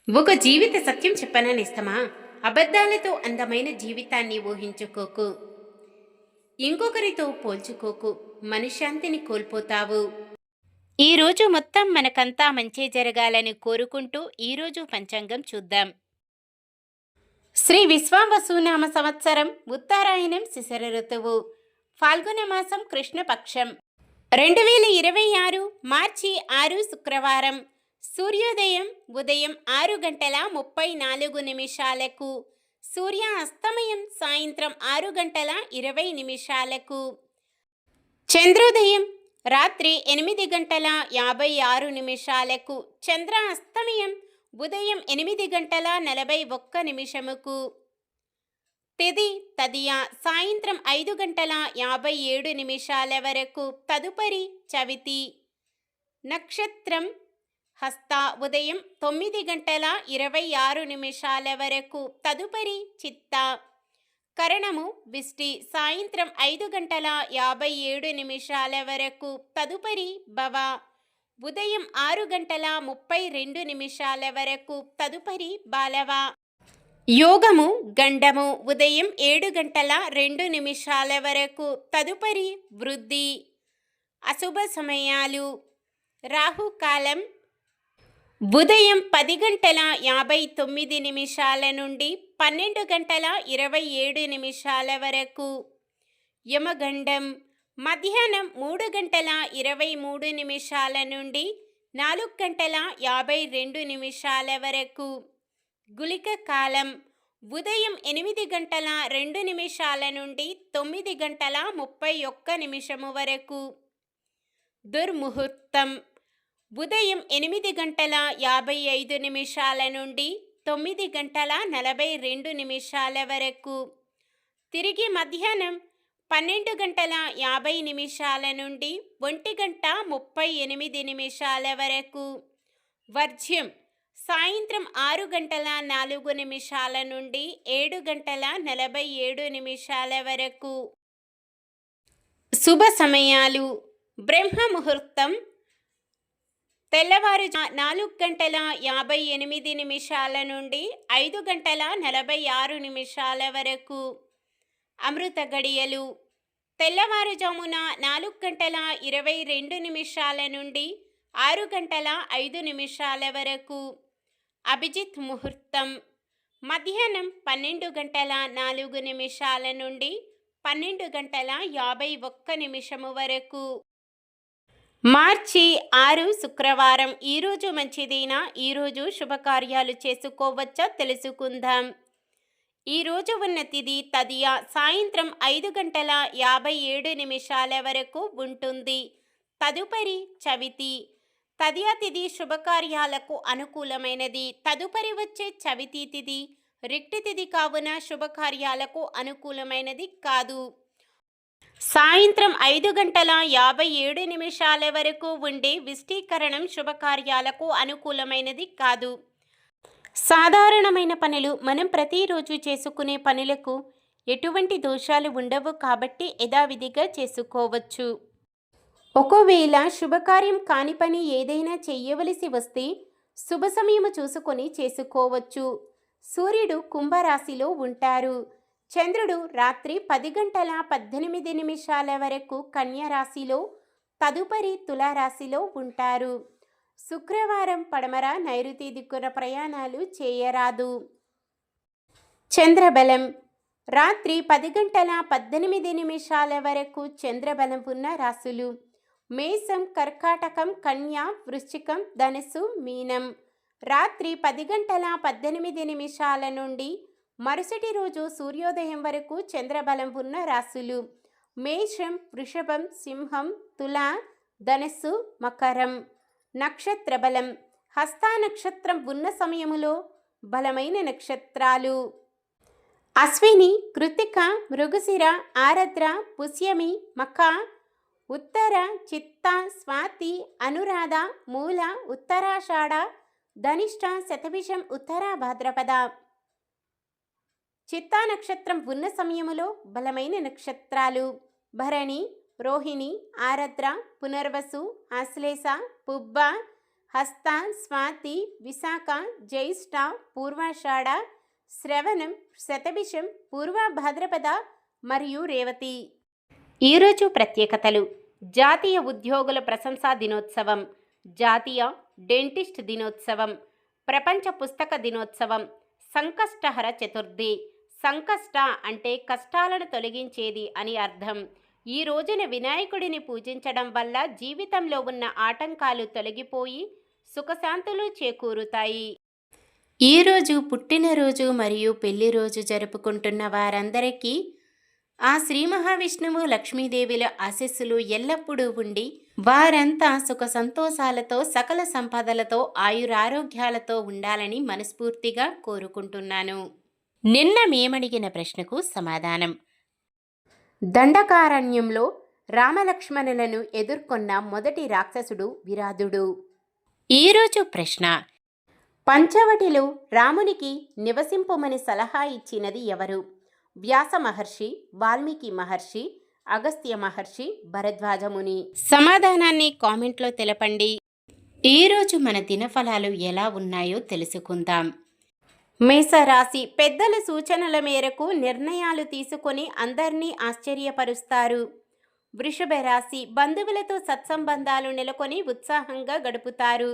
ఒక జీవిత సత్యం చెప్పననిస్తమా? అబద్ధాలతో అందమైన జీవితాన్ని ఊహించుకోకు. ఇంకొకరితో పోల్చుకోకు. మనశ్శాంతిని కోల్పోతావు. ఈరోజు మొత్తం మనకంతా మంచే జరగాలని కోరుకుంటూ ఈరోజు పంచాంగం చూద్దాం. శ్రీ విశ్వావసునామ సంవత్సరం ఉత్తరాయణం శిశిర ఋతువు ఫాల్గుణ మాసం కృష్ణపక్షం 2026 మార్చి 6 శుక్రవారం. సూర్యోదయం ఉదయం 6 గంటల 34 నిమిషాలకు. సూర్య అస్తమయం సాయంత్రం 6 గంటల 20 నిమిషాలకు. చంద్రోదయం రాత్రి 8 గంటల 56 నిమిషాలకు. చంద్ర అస్తమయం ఉదయం 8 గంటల 41 నిమిషముకు. తిథి తదియ సాయంత్రం 5 గంటల 57 నిమిషాల వరకు. తదుపరి చవితి. నక్షత్రం హస్త ఉదయం 9 గంటల 26 నిమిషాల వరకు. తదుపరి చిత్త. కరణము విష్టి సాయంత్రం 5 గంటల 57 నిమిషాల వరకు. తదుపరి భవ ఉదయం 6 గంటల 32 నిమిషాల వరకు. తదుపరి బాలవ. యోగము గండము ఉదయం 7 గంటల 2 నిమిషాల వరకు. తదుపరి వృద్ధి. అశుభ సమయాలు రాహుకాలం ఉదయం 10 గంటల 59 నిమిషాల నుండి 12 గంటల 27 నిమిషాల వరకు. యమగండం మధ్యాహ్నం 3 గంటల 23 నిమిషాల నుండి 4 గంటల 52 నిమిషాల వరకు. గుళిక కాలం ఉదయం 8 గంటల 2 నిమిషాల నుండి 9 గంటల 31 నిమిషము వరకు. దుర్ముహూర్తం ఉదయం 8 గంటల 55 నిమిషాల నుండి 9 గంటల 42 నిమిషాల వరకు. తిరిగి మధ్యాహ్నం 12 గంటల 50 నిమిషాల నుండి 1 గంట 38 నిమిషాల వరకు. వర్జ్యం సాయంత్రం 6 గంటల 4 నిమిషాల నుండి 7 గంటల 47 నిమిషాల వరకు. శుభ సమయాలు బ్రహ్మ ముహూర్తం తెల్లవారు 4 గంటల 58 నిమిషాల నుండి 5 గంటల 46 నిమిషాల వరకు. అమృత గడియలు తెల్లవారుజామున 4 గంటల 22 నిమిషాల నుండి 6 గంటల 5 నిమిషాల వరకు. అభిజిత్ ముహూర్తం మధ్యాహ్నం 12 గంటల 4 నిమిషాల నుండి 12 గంటల 51 నిమిషము వరకు. మార్చి 6 శుక్రవారం. ఈరోజు మంచిదేనా? ఈరోజు శుభకార్యాలు చేసుకోవచ్చా తెలుసుకుందాం. ఈరోజు ఉన్న తిథి తదియ సాయంత్రం 5 గంటల 57 నిమిషాల వరకు ఉంటుంది. తదుపరి చవితి. తదియ తిథి శుభకార్యాలకు అనుకూలమైనది. తదుపరి వచ్చే చవితి తిథి రిక్తి తిథి కావున శుభకార్యాలకు అనుకూలమైనది కాదు. సాయంత్రం 5 గంటల 57 వరకు ఉండే విష్టీకరణం శుభకార్యాలకు అనుకూలమైనది కాదు. సాధారణమైన పనులు మనం ప్రతిరోజు చేసుకునే పనులకు ఎటువంటి దోషాలు ఉండవు కాబట్టి యథావిధిగా చేసుకోవచ్చు. ఒకవేళ శుభకార్యం కాని పని ఏదైనా చెయ్యవలసి వస్తే శుభ సమయము చూసుకొని చేసుకోవచ్చు. సూర్యుడు కుంభరాశిలో ఉంటారు. చంద్రుడు రాత్రి 10 గంటల 18 నిమిషాల వరకు కన్యారాశిలో, తదుపరి తులారాశిలో ఉంటారు. శుక్రవారం పడమర నైరుతి దిక్కున ప్రయాణాలు చేయరాదు. చంద్రబలం రాత్రి 10 గంటల 18 నిమిషాల వరకు చంద్రబలం ఉన్న రాశులు మేషం, కర్కాటకం, కన్యా, వృశ్చికం, ధనుస్సు, మీనం. రాత్రి 10 గంటల 18 నిమిషాల నుండి మరుసటి రోజు సూర్యోదయం వరకు చంద్రబలం ఉన్న రాశులు మేషం, వృషభం, సింహం, తుల, ధనుస్సు, మకరం. నక్షత్ర బలం హస్త నక్షత్రం ఉన్న సమయములో బలమైన నక్షత్రాలు అశ్విని, కృతిక, మృగశిర, ఆరద్ర, పుష్యమి, మఖ, ఉత్తర, చిత్త, స్వాతి, అనురాధ, మూల, ఉత్తరాషాఢ, ధనిష్ట, శతభిషం, ఉత్తర భాద్రపద. చిత్తా నక్షత్రం ఉన్న సమయములో బలమైన నక్షత్రాలు భరణి, రోహిణి, ఆరద్ర, పునర్వసు, ఆశ్లేష, పుబ్బ, హస్త, స్వాతి, విశాఖ, జ్యేష్ఠ, పూర్వాషాఢ, శ్రవణం, శతభిషం, పూర్వ భాద్రపద మరియు రేవతి. ఈరోజు ప్రత్యేకతలు: జాతీయ ఉద్యోగుల ప్రశంసా దినోత్సవం, జాతీయ డెంటిస్ట్ దినోత్సవం, ప్రపంచ పుస్తక దినోత్సవం, సంకష్టహర చతుర్థి. సంకష్ట అంటే కష్టాలను తొలగించేది అని అర్థం. ఈ రోజున వినాయకుడిని పూజించడం వల్ల జీవితంలో ఉన్న ఆటంకాలు తొలగిపోయి సుఖశాంతులు చేకూరుతాయి. ఈరోజు పుట్టినరోజు మరియు పెళ్లి రోజు జరుపుకుంటున్న వారందరికీ ఆ శ్రీ మహావిష్ణువు లక్ష్మీదేవిల ఆశీస్సులు ఎల్లప్పుడూ ఉండి వారంతా సుఖ సంతోషాలతో సకల సంపదలతో ఆయురారోగ్యాలతో ఉండాలని మనస్ఫూర్తిగా కోరుకుంటున్నాను. నిన్న మేమడిగిన ప్రశ్నకు సమాధానం: దండకారణ్యంలో రామలక్ష్మణులను ఎదుర్కొన్న మొదటి రాక్షసుడు విరాధుడు. ఈరోజు ప్రశ్న: పంచవటిలో రామునికి నివసింపమని సలహా ఇచ్చినది ఎవరు? వ్యాస మహర్షి, వాల్మీకి మహర్షి, అగస్త్య మహర్షి, భరద్వాజముని. సమాధానాన్ని కామెంట్లో తెలపండి. ఈరోజు మన దినఫలాలు ఎలా ఉన్నాయో తెలుసుకుందాం. మేషరాశి: పెద్దల సూచనల మేరకు నిర్ణయాలు తీసుకొని అందరినీ ఆశ్చర్యపరుస్తారు. వృషభ రాశి: బంధువులతో సత్సంబంధాలు నెలకొని ఉత్సాహంగా గడుపుతారు.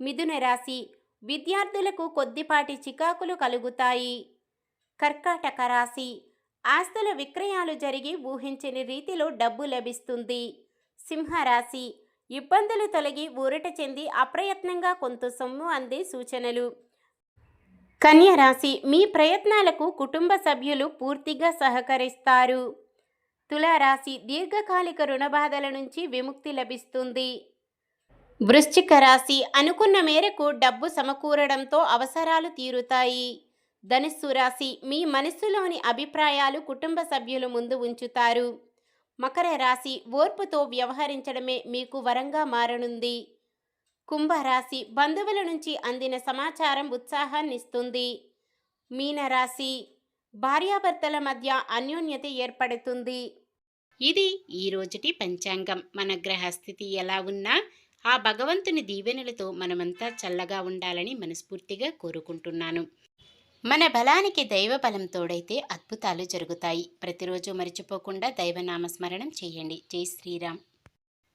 మిథున రాశి: విద్యార్థులకు కొద్దిపాటి చికాకులు కలుగుతాయి. కర్కాటక రాశి: ఆస్తుల విక్రయాలు జరిగి ఊహించని రీతిలో డబ్బు లభిస్తుంది. సింహరాశి: ఇబ్బందులు తొలగి ఊరట చెంది అప్రయత్నంగా కొంత సొమ్ము అందే సూచనలు. కన్యరాశి: మీ ప్రయత్నాలకు కుటుంబ సభ్యులు పూర్తిగా సహకరిస్తారు. తులారాశి: దీర్ఘకాలిక రుణబాధల నుంచి విముక్తి లభిస్తుంది. వృశ్చిక రాశి: అనుకున్న మేరకు డబ్బు సమకూరడంతో అవసరాలు తీరుతాయి. ధనుస్సు రాశి: మీ మనస్సులోని అభిప్రాయాలు కుటుంబ సభ్యుల ముందు ఉంచుతారు. మకర రాశి: ఓర్పుతో వ్యవహరించడమే మీకు వరంగా మారనుంది. కుంభరాశి: బంధువుల నుంచి అందిన సమాచారం ఉత్సాహాన్నిస్తుంది. మీనరాశి: భార్యాభర్తల మధ్య అన్యోన్యత ఏర్పడుతుంది. ఇది ఈ రోజుటి పంచాంగం. మన గ్రహస్థితి ఎలా ఉన్నా ఆ భగవంతుని దీవెనలతో మనమంతా చల్లగా ఉండాలని మనస్ఫూర్తిగా కోరుకుంటున్నాను. మన బలానికి దైవ బలం తోడైతే అద్భుతాలు జరుగుతాయి. ప్రతిరోజు మర్చిపోకుండా దైవనామస్మరణం చేయండి. జై శ్రీరామ్.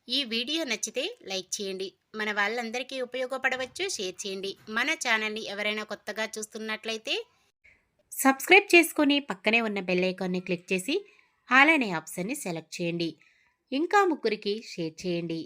ఈ వీడియో నచ్చితే లైక్ చేయండి. మన వాళ్ళందరికీ ఉపయోగపడవచ్చు, షేర్ చేయండి. మన ఛానల్ని ఎవరైనా కొత్తగా చూస్తున్నట్లయితే సబ్స్క్రైబ్ చేసుకొని పక్కనే ఉన్న బెల్ ఐకాన్ని క్లిక్ చేసి ఆల్ అనే ఆప్షన్ని సెలెక్ట్ చేయండి. ఇంకా ముగ్గురికి షేర్ చేయండి.